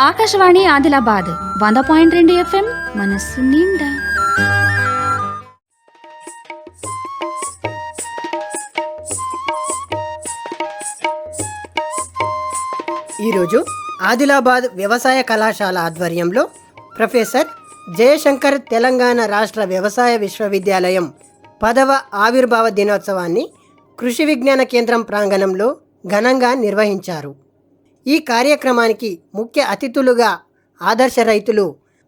Akashvani Adilabad 100.2 FM మనస్సు నిండా. ఈరోజు ఆదిలాబాద్ వ్యవసాయ కళాశాల ఆధ్వర్యంలో ప్రొఫెసర్ జయశంకర్ తెలంగాణ రాష్ట్ర వ్యవసాయ విశ్వవిద్యాలయం 10వ ఆవిర్భావ దినోత్సవాన్ని కృషి విజ్ఞాన కేంద్రం ప్రాంగణంలో ఘనంగా నిర్వహించారు. ఈ కార్యక్రమానికి ముఖ్య అతిథులుగా ఆదర్శ రైతులు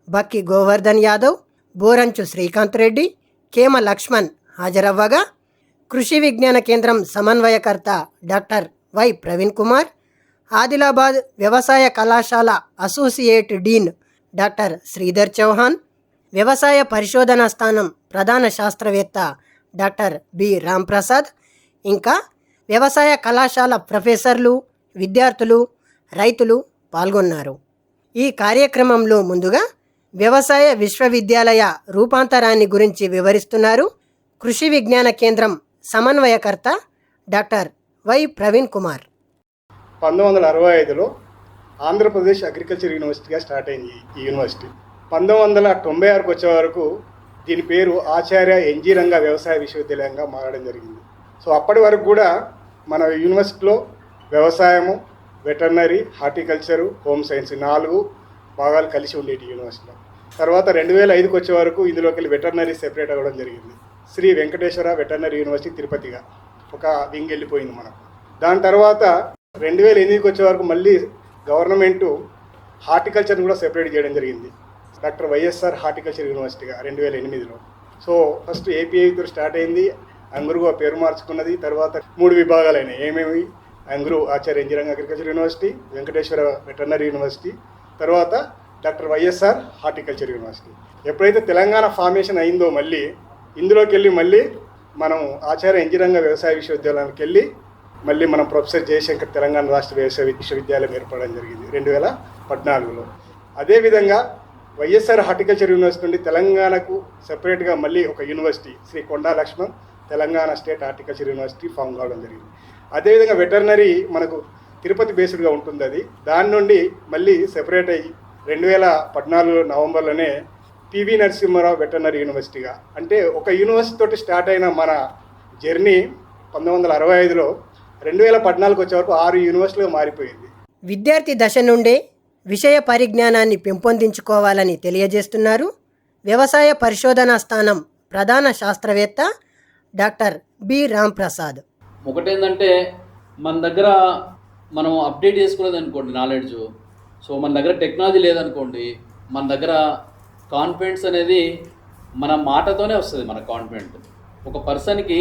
బక్కి గోవర్ధన్ యాదవ్, బోరంచు శ్రీకాంత్ రెడ్డి, కేమ లక్ష్మణ్ హాజరవ్వగా కృషి విజ్ఞాన కేంద్రం సమన్వయకర్త డాక్టర్ వై ప్రవీణ్ కుమార్, ఆదిలాబాద్ వ్యవసాయ కళాశాల associate dean doctor Sridhar Chauhan, వ్యవసాయ పరిశోధనా స్థానం ప్రధాన శాస్త్రవేత్త డాక్టర్ బి రాంప్రసాద్, ఇంకా వ్యవసాయ కళాశాల ప్రొఫెసర్లు, విద్యార్థులు, రైతులు పాల్గొన్నారు. ఈ కార్యక్రమంలో ముందుగా వ్యవసాయ విశ్వవిద్యాలయ రూపాంతరాన్ని గురించి వివరిస్తున్నారు కృషి విజ్ఞాన కేంద్రం సమన్వయకర్త doctor Y Praveen Kumar. 1965లో Andhra Pradesh agriculture యూనివర్సిటీగా start అయింది ఈ యూనివర్సిటీ. 1996కు వచ్చే వరకు దీని పేరు ఆచార్య ఎన్జీ రంగా వ్యవసాయ విశ్వవిద్యాలయంగా మారడం జరిగింది. సో అప్పటి వరకు కూడా మన యూనివర్సిటీలో వ్యవసాయము, వెటర్నరీ, హార్టికల్చరు, హోమ్ సైన్స్ 4 భాగాలు కలిసి ఉండేటి యూనివర్సిటీలో. తర్వాత 2005కు వచ్చే వరకు ఇందులోకి వెళ్ళి వెటర్నరీ సెపరేట్ అవ్వడం జరిగింది. శ్రీ వెంకటేశ్వర వెటర్నరీ యూనివర్సిటీ తిరుపతిగా ఒక వింగ్ వెళ్ళిపోయింది మనకు. దాని తర్వాత 2008కి వచ్చే వరకు మళ్ళీ గవర్నమెంటు హార్టికల్చర్ని కూడా సెపరేట్ చేయడం జరిగింది. డాక్టర్ వైఎస్ఆర్ హార్టికల్చర్ యూనివర్సిటీగా 2008లో. సో ఫస్ట్ ఏపీఐతో స్టార్ట్ అయింది, అంగురుగా పేరు మార్చుకున్నది. తర్వాత 3 విభాగాలు అయినాయి. ఏమేమి? ANGRAU Acharya NG Ranga agriculture university, Venkateswara veterinary university, తర్వాత డాక్టర్ వైఎస్ఆర్ హార్టికల్చర్ యూనివర్సిటీ. ఎప్పుడైతే తెలంగాణ ఫార్మేషన్ అయిందో మళ్ళీ ఇందులోకి వెళ్ళి మళ్ళీ మనం ఆచార్య ఎన్జీ రంగా వ్యవసాయ విశ్వవిద్యాలయానికి వెళ్ళి మళ్ళీ మనం ప్రొఫెసర్ జయశంకర్ తెలంగాణ రాష్ట్ర వ్యవసాయ విశ్వవిద్యాలయం ఏర్పడడం జరిగింది 2014లో. అదేవిధంగా వైఎస్ఆర్ హార్టికల్చర్ యూనివర్సిటీ నుండి తెలంగాణకు సెపరేట్గా మళ్ళీ ఒక university Sri Konda Laxman Telangana state horticulture university form కావడం జరిగింది. అదేవిధంగా వెటర్నరీ మనకు తిరుపతి బేస్డ్గా ఉంటుంది. అది దాని నుండి మళ్ళీ సెపరేట్ అయ్యి 2014 నవంబర్లోనే పివి నరసింహారావు వెటర్నరీ యూనివర్సిటీగా, అంటే ఒక యూనివర్సిటీ తోటి స్టార్ట్ అయిన మన జర్నీ 1965లో 2014కు వచ్చే వరకు 6 యూనివర్సిటీలుగా మారిపోయింది. విద్యార్థి దశ నుండే విషయ పరిజ్ఞానాన్ని పెంపొందించుకోవాలని తెలియజేస్తున్నారు వ్యవసాయ పరిశోధనా స్థానం ప్రధాన శాస్త్రవేత్త డాక్టర్ బి రాంప్రసాద్. ఒకటేంటంటే మన దగ్గర మనం అప్డేట్ చేసుకునేది అనుకోండి నాలెడ్జ్. సో మన దగ్గర టెక్నాలజీ లేదనుకోండి, మన దగ్గర కాన్ఫిడెన్స్ అనేది మన మాటతోనే వస్తుంది. మన కాన్ఫిడెంట్ ఒక పర్సన్కి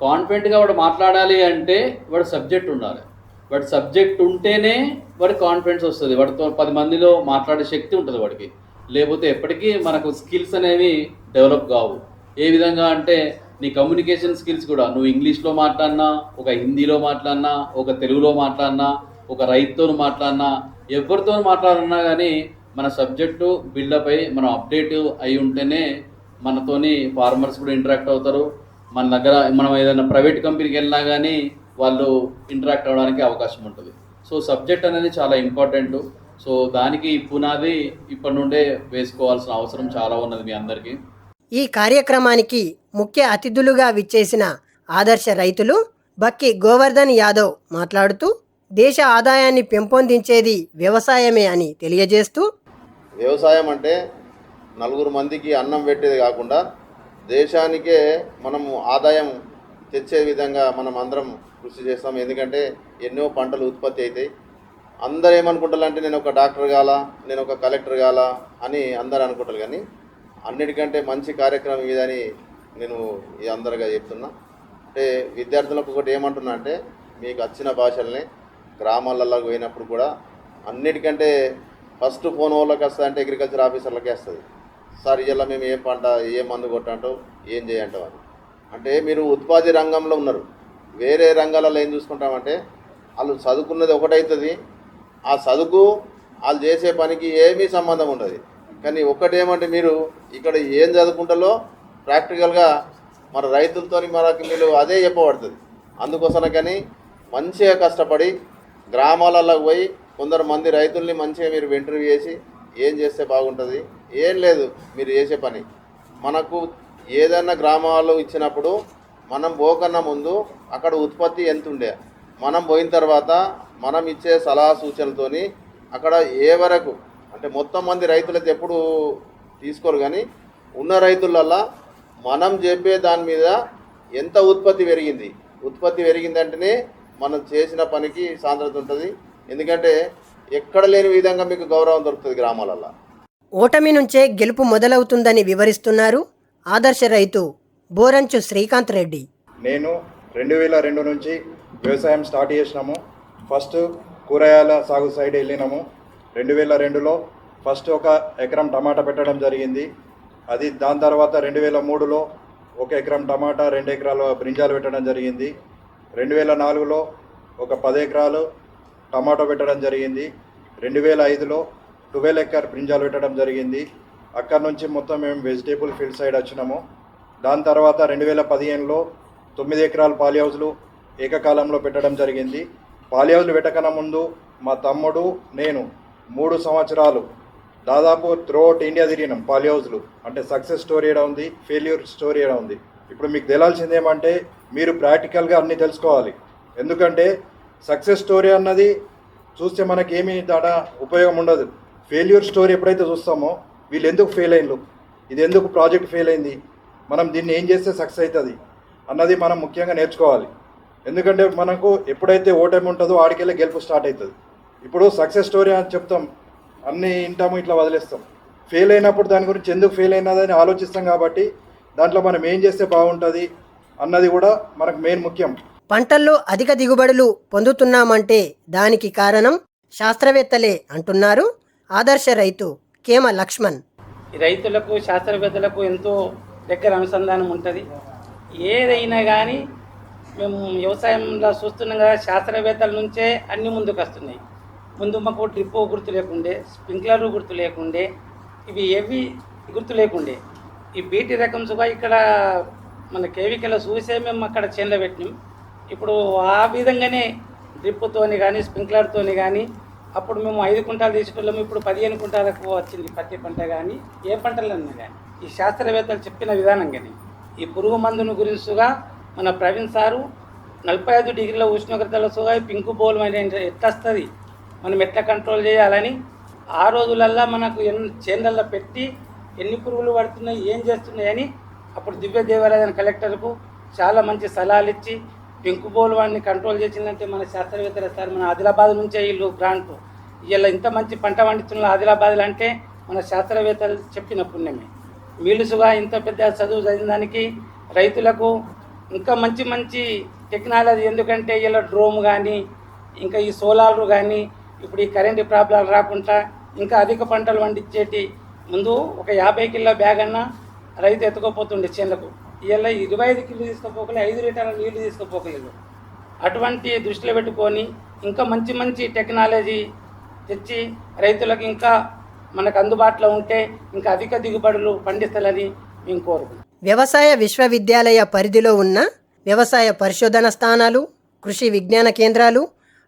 కాన్ఫిడెంట్గా వాడు మాట్లాడాలి అంటే వాడు సబ్జెక్ట్ ఉండాలి. వాడు సబ్జెక్ట్ ఉంటేనే వాడికి కాన్ఫిడెన్స్ వస్తుంది. వాడితో 10 మందిలో మాట్లాడే శక్తి ఉంటుంది వాడికి. లేకపోతే ఎప్పటికీ మనకు స్కిల్స్ అనేవి డెవలప్ కావు. ఏ విధంగా అంటే నీ కమ్యూనికేషన్ స్కిల్స్ కూడా, నువ్వు ఇంగ్లీష్లో మాట్లాడినా, ఒక హిందీలో మాట్లాడినా, ఒక తెలుగులో మాట్లాడినా, ఒక రైతుతో మాట్లాడినా, ఎవరితో మాట్లాడినా కానీ మన సబ్జెక్టు బిల్డప్ అయ్యి మనం అప్డేట్ అయి ఉంటేనే మనతోని ఫార్మర్స్ కూడా ఇంటరాక్ట్ అవుతారు. మన దగ్గర మనం ఏదైనా ప్రైవేట్ కంపెనీకి వెళ్ళినా కానీ వాళ్ళు ఇంటరాక్ట్ అవ్వడానికి అవకాశం ఉంటుంది. సో సబ్జెక్ట్ అనేది చాలా ఇంపార్టెంట్. సో దానికి పునాది ఇప్పటి నుండే వేసుకోవాల్సిన అవసరం చాలా ఉన్నది మీ అందరికీ. ఈ కార్యక్రమానికి ముఖ్య అతిథులుగా విచ్చేసిన ఆదర్శ రైతులు బక్కి గోవర్ధన్ యాదవ్ మాట్లాడుతూ దేశ ఆదాయాన్ని పెంపొందించేది వ్యవసాయమే అని తెలియజేస్తూ, వ్యవసాయం అంటే 4 మందికి అన్నం పెట్టేది కాకుండా దేశానికే మనము ఆదాయం తెచ్చే విధంగా మనం అందరం కృషి చేస్తాం. ఎందుకంటే ఎన్నో పంటలు ఉత్పత్తి అవుతాయి. అందరూ ఏమనుకుంటారంటే నేను ఒక డాక్టర్ కావాలా, నేను ఒక కలెక్టర్ కావాలా అని అందరూ అనుకుంటారు. కానీ అన్నిటికంటే మంచి కార్యక్రమం ఇదని నేను అందరిగా చెప్తున్నా. అంటే విద్యార్థులకు ఒకటి ఏమంటున్నా అంటే, మీకు వచ్చిన భాషల్ని గ్రామాలలో పోయినప్పుడు కూడా అన్నిటికంటే ఫస్ట్ ఫోన్ వాళ్ళకి వస్తుంది అంటే అగ్రికల్చర్ ఆఫీసర్లకే వస్తుంది. సార్ ఇలా మేము ఏం పంట, ఏ మందు కొట్టంటావు, ఏం చేయంటావు అని. అంటే మీరు ఉత్పత్తి రంగంలో ఉన్నారు. వేరే రంగాలలో ఏం చూసుకుంటామంటే వాళ్ళు చదువుకున్నది ఒకటవుతుంది, ఆ చదువుకు వాళ్ళు చేసే పనికి ఏమీ సంబంధం ఉండదు. కానీ ఒకటేమంటే మీరు ఇక్కడ ఏం చదువుకుంటారో ప్రాక్టికల్గా మన రైతులతో మనకి మీరు అదే చెప్పబడుతుంది. అందుకోసం కానీ మంచిగా కష్టపడి గ్రామాలలో పోయి కొందరు మంది రైతుల్ని మంచిగా మీరు ఇంటర్వ్యూ చేసి ఏం చేస్తే బాగుంటుంది, ఏం లేదు మీరు చేసే పని. మనకు ఏదైనా గ్రామాల్లో ఇచ్చినప్పుడు మనం పోకన్నా ముందు అక్కడ ఉత్పత్తి ఎంత ఉండే, మనం పోయిన తర్వాత మనం ఇచ్చే సలహా సూచనలతోని అక్కడ ఏ వరకు అంటే మొత్తం మంది రైతులైతే ఎప్పుడు తీసుకోరు, కానీ ఉన్న రైతులల్లా మనం చెప్పే దాని మీద ఎంత ఉత్పత్తి పెరిగిందంటేనే మనం చేసిన పనికి సాంద్రత ఉంటుంది. ఎందుకంటే ఎక్కడ లేని విధంగా మీకు గౌరవం దొరుకుతుంది గ్రామాలల్లో. ఓటమి నుంచే గెలుపు మొదలవుతుందని వివరిస్తున్నారు ఆదర్శ రైతు బోరంచు శ్రీకాంత్ రెడ్డి. నేను 2002 నుంచి వ్యవసాయం స్టార్ట్ చేసినాము. ఫస్ట్ కూరగాయల సాగు సైడ్ వెళ్ళినాము. 2002లో ఫస్ట్ 1 ఎకరం టమాటా పెట్టడం జరిగింది. అది దాని తర్వాత 2003లో 1 ఎకరం టమాటా 2 ఎకరాలు బ్రింజాలు పెట్టడం జరిగింది. 2004లో ఒక 10 ఎకరాలు టమాటో పెట్టడం జరిగింది. 2005లో 12 ఎకర్ బ్రింజాలు పెట్టడం జరిగింది. అక్కడి నుంచి మొత్తం మేము వెజిటేబుల్ ఫీల్డ్ సైడ్ వచ్చినాము. దాని తర్వాత 2015లో 9 ఎకరాలు పాలి హౌజులు ఏకకాలంలో పెట్టడం జరిగింది. పాలి హౌజులు పెట్టకన్నా ముందు మా తమ్ముడు నేను 3 సంవత్సరాలు దాదాపు త్రూఅవుట్ ఇండియా తిరిగినాం. పాలి హౌజులు అంటే సక్సెస్ స్టోరీ ఏడా ఉంది, ఫెయిల్యూర్ స్టోరీ ఏడా ఉంది. ఇప్పుడు మీకు తెలియాల్సింది ఏమంటే మీరు ప్రాక్టికల్గా అన్నీ తెలుసుకోవాలి. ఎందుకంటే సక్సెస్ స్టోరీ అన్నది చూస్తే మనకేమీ దాడ ఉపయోగం ఉండదు. ఫెయిల్యూర్ స్టోరీ ఎప్పుడైతే చూస్తామో వీళ్ళు ఎందుకు ఫెయిల్ అయినరు, ఇది ఎందుకు ప్రాజెక్ట్ ఫెయిల్ అయింది, మనం దీన్ని ఏం చేస్తే సక్సెస్ అవుతుంది అన్నది మనం ముఖ్యంగా నేర్చుకోవాలి. ఎందుకంటే మనకు ఎప్పుడైతే ఓటమి ఉంటుందో ఆడికెళ్ళి గెలుపు స్టార్ట్ అవుతుంది. ఇప్పుడు సక్సెస్ స్టోరీ అని చెప్తాం, అన్నీ వింటాము, ఇట్లా వదిలేస్తాం. ఫెయిల్ అయినప్పుడు దాని గురించి ఎందుకు ఫెయిల్ అయినదని ఆలోచిస్తాం. కాబట్టి దాంట్లో మనం ఏం చేస్తే బాగుంటుంది అన్నది కూడా మనకు మెయిన్ ముఖ్యం. పంటల్లో అధిక దిగుబడులు పొందుతున్నామంటే దానికి కారణం శాస్త్రవేత్తలే అంటున్నారు ఆదర్శ రైతు కేమ లక్ష్మణ్. ఈ రైతులకు శాస్త్రవేత్తలకు ఎంతో దగ్గర అనుసంధానం ఉంటుంది. ఏదైనా కానీ మేము వ్యవసాయంలో చూస్తున్నాం కదా, శాస్త్రవేత్తల నుంచే అన్ని ముందుకు వస్తున్నాయి. ముందు మాకు డ్రిప్ గుర్తు లేకుండే, స్ప్రింక్లర్ గుర్తు లేకుండే, ఇవి ఏవి గుర్తు లేకుండే. ఈ బీటీ రకంసుగా ఇక్కడ మన కేవికలో చూసే మేము అక్కడ చేనులో పెట్టినాం. ఇప్పుడు ఆ విధంగానే డ్రిప్తోని కానీ స్ప్రింక్లర్తోని కానీ అప్పుడు మేము 5 కుంటాలు తీసుకెళ్ళాము, ఇప్పుడు 15 కుంటాలకు వచ్చింది పత్తి పంట కానీ ఏ పంటలన్నా కానీ. ఈ శాస్త్రవేత్తలు చెప్పిన విధానంగానే ఈ పురుగు మందును గురించిగా మన ప్రవీణ్ సారు 45 డిగ్రీల ఉష్ణోగ్రతల సుగా పింకు బోల్ ఎట్లా వస్తుంది, మనం ఎట్లా కంట్రోల్ చేయాలని ఆ రోజులల్లో మనకు చేనులలో పెట్టి ఎన్ని పురుగులు పడుతున్నాయి, ఏం చేస్తున్నాయని అప్పుడు దివ్య దేవరాజన్ కలెక్టర్కు చాలా మంచి సలహాలు ఇచ్చి పెంకు బోల్ వాడిని కంట్రోల్ చేసిందంటే మన శాస్త్రవేత్తలు సార్. మన ఆదిలాబాద్ నుంచే వీళ్ళు గ్రాంట్ ఇలా ఇంత మంచి పంట పండిస్తున్న ఆదిలాబాద్లు అంటే మన శాస్త్రవేత్తలు చెప్పిన పుణ్యమే. మీలుసుగా ఇంత పెద్ద చదువు చదివిన దానికి రైతులకు ఇంకా మంచి మంచి టెక్నాలజీ, ఎందుకంటే ఇలా డ్రోమ్ కానీ ఇంకా ఈ సోలార్లు కానీ ఇప్పుడు ఈ కరెంటు ప్రాబ్లం రాకుండా ఇంకా అధిక పంటలు పండించేటి. ముందు ఒక 50 కిలో బ్యాగ్ అన్నా రైతు ఎత్తుకోపోతుండే చేనులకు, ఇలా 25 కిలో తీసుకుపోకలే, 5 లీటర్ల నీళ్లు తీసుకుపోకలేదు. అటువంటి దృష్టిలో పెట్టుకొని ఇంకా మంచి మంచి టెక్నాలజీ తెచ్చి రైతులకు ఇంకా మనకు అందుబాటులో ఉంటే ఇంకా అధిక దిగుబడులు పండిస్తారని మేము కోరుకుంటున్నాం. వ్యవసాయ విశ్వవిద్యాలయ పరిధిలో ఉన్న వ్యవసాయ పరిశోధన స్థానాలు, కృషి విజ్ఞాన కేంద్రాలు,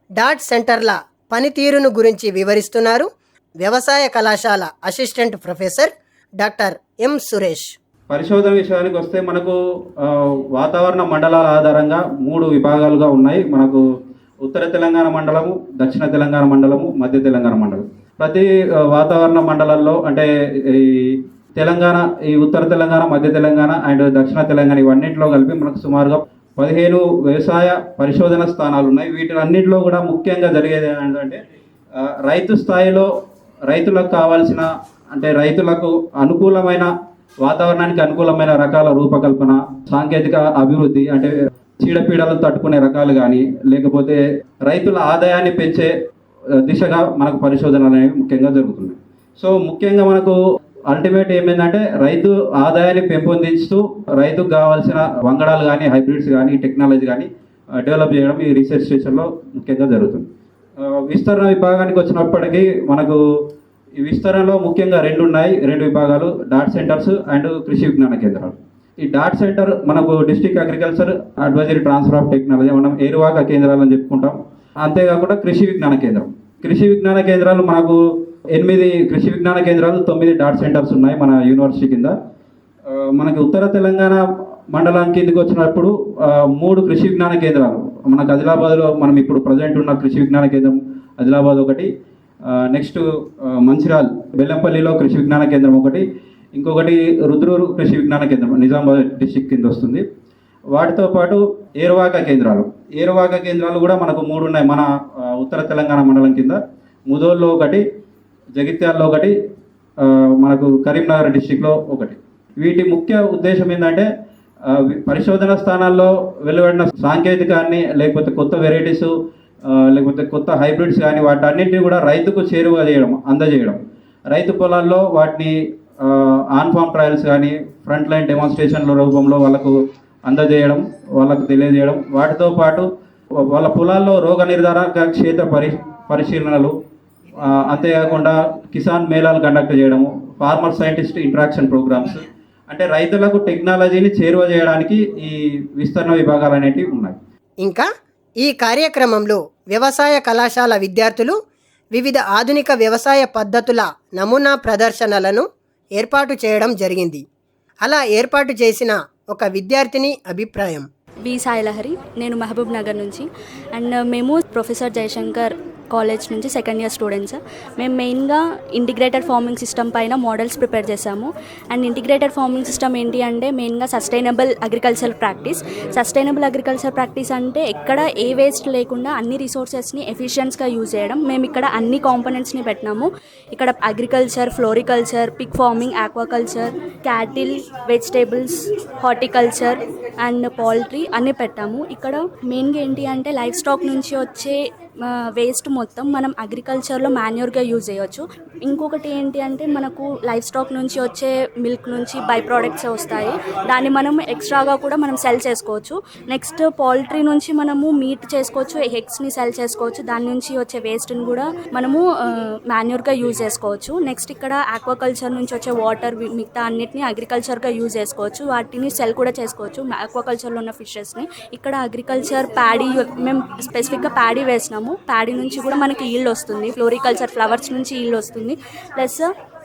డాట్ సెంటర్ల పనితీరును గురించి వివరిస్తున్నారు వ్యవసాయ కళాశాల assistant professor doctor M Suresh. పరిశోధన విషయానికి వస్తే మనకు వాతావరణ మండలాల ఆధారంగా 3 విభాగాలుగా ఉన్నాయి. మనకు ఉత్తర తెలంగాణ మండలము, దక్షిణ తెలంగాణ మండలము, మధ్య తెలంగాణ మండలం. ప్రతి వాతావరణ మండలాల్లో అంటే ఈ ఉత్తర తెలంగాణ, మధ్య తెలంగాణ అండ్ దక్షిణ తెలంగాణ ఇవన్నింటిలో కలిపి మనకు సుమారుగా 15 వ్యవసాయ పరిశోధన స్థానాలు ఉన్నాయి. వీటన్నింటిలో కూడా ముఖ్యంగా జరిగేది ఏంటంటే రైతు స్థాయిలో రైతులకు కావాల్సిన అంటే రైతులకు అనుకూలమైన వాతావరణానికి అనుకూలమైన రకాల రూపకల్పన, సాంకేతిక అభివృద్ధి అంటే చీడపీడలను తట్టుకునే రకాలు కానీ లేకపోతే రైతుల ఆదాయాన్ని పెంచే దిశగా మనకు పరిశోధనలు అనేవి ముఖ్యంగా జరుగుతున్నాయి. సో ముఖ్యంగా మనకు అల్టిమేట్ ఏమైందంటే రైతు ఆదాయాన్ని పెంపొందిస్తూ రైతుకు కావాల్సిన వంగడాలు కానీ హైబ్రిడ్స్ కానీ టెక్నాలజీ కానీ డెవలప్ చేయడం ఈ రీసెర్చ్ స్టేషన్లో ముఖ్యంగా జరుగుతుంది. విస్తరణ విభాగానికి వచ్చినప్పటికీ మనకు ఈ విస్తరణలో ముఖ్యంగా 2 ఉన్నాయి, 2 విభాగాలు, డాట్ సెంటర్స్ అండ్ కృషి విజ్ఞాన కేంద్రాలు. ఈ డాట్ సెంటర్ మనకు district agriculture advisory transfer of technology, మనం ఏరువాక కేంద్రాలని చెప్పుకుంటాం. అంతేకాకుండా కృషి విజ్ఞాన కేంద్రం. కృషి విజ్ఞాన కేంద్రాలు మనకు 8 కృషి విజ్ఞాన కేంద్రాలు, 9 డాట్ సెంటర్స్ ఉన్నాయి మన యూనివర్సిటీ కింద. మనకి ఉత్తర తెలంగాణ మండలం కిందకి వచ్చినప్పుడు 3 కృషి విజ్ఞాన కేంద్రాలు మనకు ఆదిలాబాద్లో, మనం ఇప్పుడు ప్రజెంట్ ఉన్న కృషి విజ్ఞాన కేంద్రం ఆదిలాబాద్ ఒకటి, నెక్స్ట్ మంచిర్యాల్ బెల్లంపల్లిలో కృషి విజ్ఞాన కేంద్రం ఒకటి, ఇంకొకటి రుద్రూరు కృషి విజ్ఞాన కేంద్రం నిజామాబాద్ డిస్టిక్ కింద వస్తుంది. వాటితో పాటు ఏరువాక కేంద్రాలు కూడా మనకు 3 ఉన్నాయి మన ఉత్తర తెలంగాణ మండలం కింద. ముదోల్లో ఒకటి, జగిత్యాల్లో ఒకటి, మనకు కరీంనగర్ డిస్టిక్లో ఒకటి. వీటి ముఖ్య ఉద్దేశం ఏంటంటే పరిశోధన స్థానాల్లో వెలువడిన సాంకేతికాన్ని, లేకపోతే కొత్త వెరైటీస్, లేకపోతే కొత్త హైబ్రిడ్స్ కానీ వాటన్నింటినీ కూడా రైతుకు చేరువ చేయడం, అందజేయడం, రైతు పొలాల్లో వాటిని ఆన్ ఫామ్ ట్రయల్స్ కానీ ఫ్రంట్ లైన్ డెమాన్స్ట్రేషన్ల రూపంలో వాళ్ళకు అందజేయడం, వాళ్ళకు తెలియజేయడం, వాటితో పాటు వాళ్ళ పొలాల్లో రోగ నిర్ధారణ క్షేత్ర పరిశీలనలు, అంతేకాకుండా కిసాన్ మేళాలు కండక్ట్ చేయడము, ఫార్మర్ సైంటిస్ట్ ఇంటరాక్షన్ ప్రోగ్రామ్స్, అంటే రైతులకు టెక్నాలజీని చేరువ చేయడానికి ఈ విస్తరణ విభాగాలు అనేటివి ఉన్నాయి. ఇంకా ఈ కార్యక్రమంలో వ్యవసాయ కళాశాల విద్యార్థులు వివిధ ఆధునిక వ్యవసాయ పద్ధతుల నమూనా ప్రదర్శనలను ఏర్పాటు చేయడం జరిగింది. అలా ఏర్పాటు చేసిన ఒక విద్యార్థిని అభిప్రాయం. బి సాయిలహరి, నేను మహబూబ్ నగర్ నుంచి. అండ్ మేము ప్రొఫెసర్ జయశంకర్ కాలేజ్ నుంచి సెకండ్ ఇయర్ స్టూడెంట్స్. మేము మెయిన్గా ఇంటిగ్రేటెడ్ ఫార్మింగ్ సిస్టమ్ పైన మోడల్స్ ప్రిపేర్ చేసాము. అండ్ ఇంటిగ్రేటెడ్ ఫార్మింగ్ సిస్టమ్ ఏంటి అంటే మెయిన్గా సస్టైనబుల్ అగ్రికల్చర్ ప్రాక్టీస్ అంటే ఎక్కడ ఏ వేస్ట్ లేకుండా అన్ని రిసోర్సెస్ని ఎఫిషియెంట్గా యూజ్ చేయడం. మేము ఇక్కడ అన్ని కాంపోనెంట్స్ని పెట్టినాము. ఇక్కడ agriculture, floriculture, Pig farming, aquaculture, cattle, vegetables, horticulture and poultry అన్నీ పెట్టాము. ఇక్కడ మెయిన్గా ఏంటి అంటే లైఫ్ స్టాక్ నుంచి వచ్చే వేస్ట్ మొత్తం మనం అగ్రికల్చర్లో మాన్యూర్గా యూజ్ చేయొచ్చు. ఇంకొకటి ఏంటి అంటే మనకు లైఫ్ స్టాక్ నుంచి వచ్చే మిల్క్ నుంచి బై ప్రోడక్ట్స్ వస్తాయి, దాన్ని మనం ఎక్స్ట్రాగా కూడా మనం సెల్ చేసుకోవచ్చు. నెక్స్ట్ పౌల్ట్రీ నుంచి మనము మీట్ చేసుకోవచ్చు, ఎగ్స్ని సెల్ చేసుకోవచ్చు, దాని నుంచి వచ్చే వేస్ట్ని కూడా మనము మాన్యూర్గా యూజ్ చేసుకోవచ్చు. నెక్స్ట్ ఇక్కడ ఆక్వాకల్చర్ నుంచి వచ్చే వాటర్ మిగతా అన్నిటిని అగ్రికల్చర్గా యూజ్ చేసుకోవచ్చు, వాటిని సెల్ కూడా చేసుకోవచ్చు ఆక్వాకల్చర్లో ఉన్న ఫిషెస్ని. ఇక్కడ అగ్రికల్చర్ ప్యాడీ, మేము స్పెసిఫిక్గా ప్యాడీ వేసినాము. ప్యాడీ నుంచి కూడా మనకి ఈల్డ్ వస్తుంది, ఫ్లోరికల్చర్ ఫ్లవర్స్ నుంచి ఈల్డ్ వస్తుంది, ప్లస్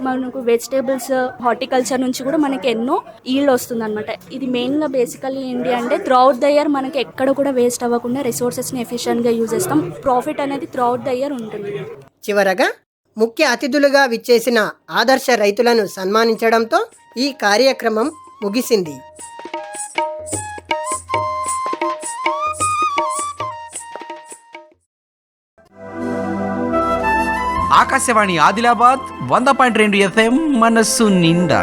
మనకు వెజిటేబుల్స్, హార్టికల్చర్ నుంచి కూడా మనకి ఎన్నో ఈల్డ్ వస్తుంది అనమాట. ఇది మెయిన్గా బేసికల్లీ ఏంటి అంటే త్రూఅవుట్ ద ఇయర్ మనకి ఎక్కడ కూడా వేస్ట్ అవ్వకుండా రిసోర్సెస్ని ఎఫిషియెంట్గా యూజ్ చేస్తాం. ప్రాఫిట్ అనేది త్రూఅవుట్ ద ఇయర్ ఉంటుంది. చివరగా ముఖ్య అతిథులుగా విచ్చేసిన ఆదర్శ రైతులను సన్మానించడంతో ఈ కార్యక్రమం ముగిసింది. ఆకాశవాణి ఆదిలాబాద్ 100.2 FM మనస్సు నిండా.